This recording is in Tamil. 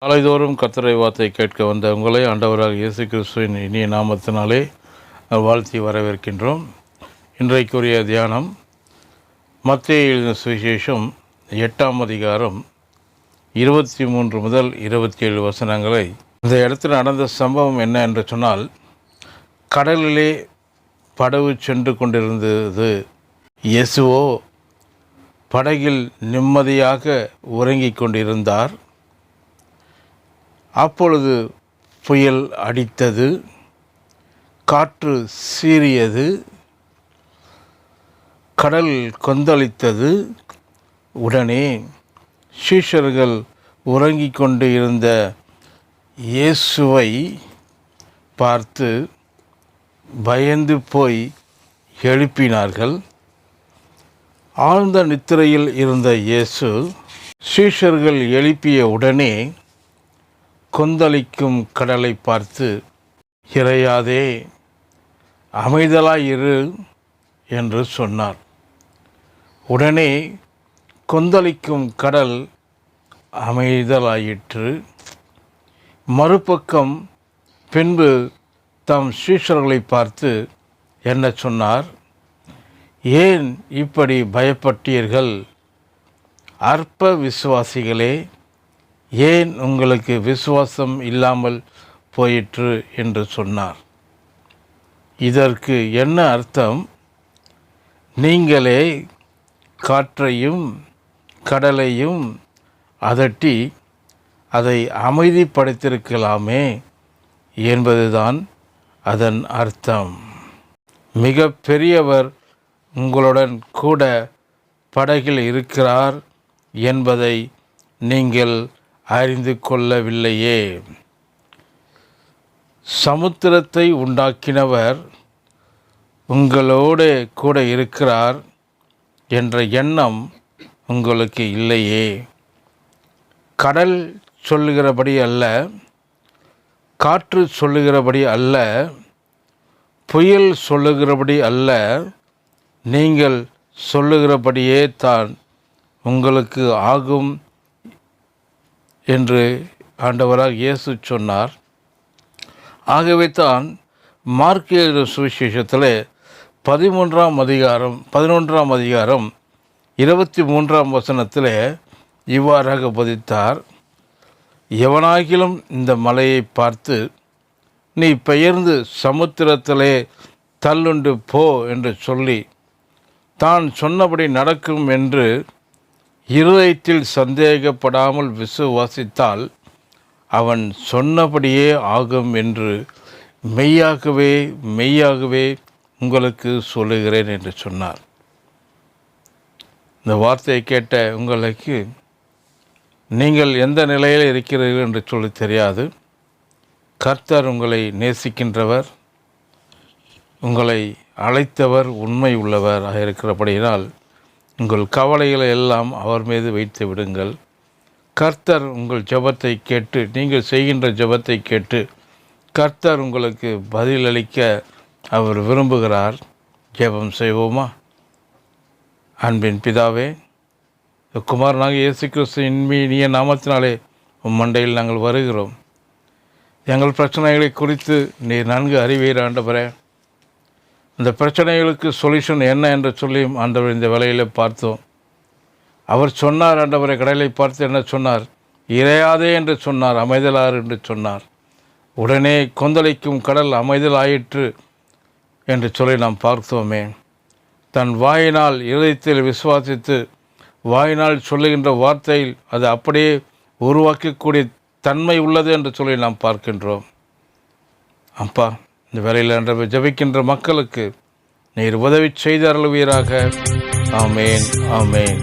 நாளைதோறும் கர்த்தருடைய வார்த்தை கேட்க வந்த உங்களை ஆண்டவராக இயேசு கிறிஸ்துவின் இனிய நாமத்தினாலே வாழ்த்தி வரவேற்கின்றோம். இன்றைக்குரிய தியானம் மத்தேயு எழுதின சுவிசேஷம் 8ஆம் அதிகாரம் 23 முதல் 27 வசனங்களை. இந்த இடத்தில் நடந்த சம்பவம் என்ன என்று சொன்னால், கடலிலே படகு சென்று கொண்டிருந்தது. இயேசுவோ படகில் நிம்மதியாக உறங்கிக் கொண்டிருந்தார். அப்பொழுது புயல் அடித்தது, காற்று சீறியது, கடல் கொந்தளித்தது. உடனே சீஷர்கள் உறங்கிக் கொண்டு இருந்த இயேசுவை பார்த்து பயந்து போய் எழுப்பினார்கள். ஆழ்ந்த நித்திரையில் இருந்த இயேசு சீஷர்கள் எழுப்பிய உடனே கொந்தளிக்கும் கடலை பார்த்து, இறையாதே, அமைதலாயிரு என்று சொன்னார். உடனே கொந்தளிக்கும் கடல் அமைதலாயிற்று. மறுபக்கம் பின்பு தம் சீஷர்களை பார்த்து என்ன சொன்னார்? ஏன் இப்படி பயப்பட்டீர்கள்? அற்ப விசுவாசிகளே, ஏன் உங்களுக்கு விசுவாசம் இல்லாமல் போயிற்று என்று சொன்னார். இதற்கு என்ன அர்த்தம்? நீங்களே காற்றையும் கடலையும் அதட்டி அதை அமைதிப்படுத்தியிருக்கலாமே என்பதுதான் அதன் அர்த்தம். மிக பெரியவர் உங்களுடன் கூட படகில் இருக்கிறார் என்பதை நீங்கள் அறிந்து கொள்ளவில்லையே. சமுத்திரத்தை உண்டாக்கினவர் உங்களோடு கூட இருக்கிறார் என்ற எண்ணம் உங்களுக்கு இல்லையே. கடல் சொல்லுகிறபடி அல்ல, காற்று சொல்லுகிறபடி அல்ல, புயல் சொல்லுகிறபடி அல்ல, நீங்கள் சொல்லுகிறபடியே தான் உங்களுக்கு ஆகும் என்று ஆண்டவராக இயேசு சொன்னார். ஆகவே தான் மார்க் எழுதின சுவிசேஷத்தில் 11ஆம் அதிகாரம் 23ஆம் வசனத்தில் இவ்வாறாக போதித்தார். எவனாகிலும் இந்த மலையை பார்த்து, நீ பெயர்ந்து சமுத்திரத்திலே தள்ளுண்டு போ என்று சொல்லி தான் சொன்னபடி நடக்கும் என்று இருதயத்தில் சந்தேகப்படாமல் விசுவாசித்தால் அவன் சொன்னபடியே ஆகும் என்று மெய்யாகவே உங்களுக்கு சொல்லுகிறேன் என்று சொன்னார். இந்த வார்த்தையை கேட்ட உங்களுக்கு நீங்கள் எந்த நிலையில் இருக்கிறீர்கள் என்று சொல்லி தெரியாது. கர்த்தர் உங்களை நேசிக்கின்றவர், உங்களை அழைத்தவர் உண்மை உள்ளவராக இருக்கிறபடியினால் உங்கள் கவலைகளை எல்லாம் அவர் மீது வைத்து விடுங்கள். கர்த்தர் உங்கள் ஜெபத்தை கேட்டு, நீங்கள் செய்கின்ற ஜெபத்தை கேட்டு கர்த்தர் உங்களுக்கு பதிலளிக்க அவர் விரும்புகிறார். ஜெபம் செய்வோமா? அன்பின் பிதாவே, குமாரனாக இயேசு கிறிஸ்துவின் இனிய நாமத்தினாலே மண்டையில் நாங்கள் வருகிறோம். எங்கள் பிரச்சனைகளை குறித்து நீர் நன்கு அறிவீர் ஆண்டவரே. இந்த பிரச்சனைகளுக்கு சொல்யூஷன் என்ன என்று சொல்லி ஆண்டவர் இந்த வேலையில் பார்த்தோம். அவர் சொன்னார், ஆண்டவரை கடலை பார்த்து என்ன சொன்னார்? இறையாதே என்று சொன்னார், அமைதலார் என்று சொன்னார். உடனே கொந்தளிக்கும் கடல் அமைதலாயிற்று என்று சொல்லி நாம் பார்த்தோமே. தன் வாயினால் இதயத்தில் விசுவாசித்து வாயினால் சொல்லுகின்ற வார்த்தையில் அது அப்படியே உருவாக்கக்கூடிய தன்மை உள்ளது என்று சொல்லி நாம் பார்க்கின்றோம். அப்பா, இந்த வேலையில் என்ற ஜெபிக்கின்ற மக்களுக்கு நீர் உதவி செய்து அருள்வீராக. ஆமேன், ஆமேன்.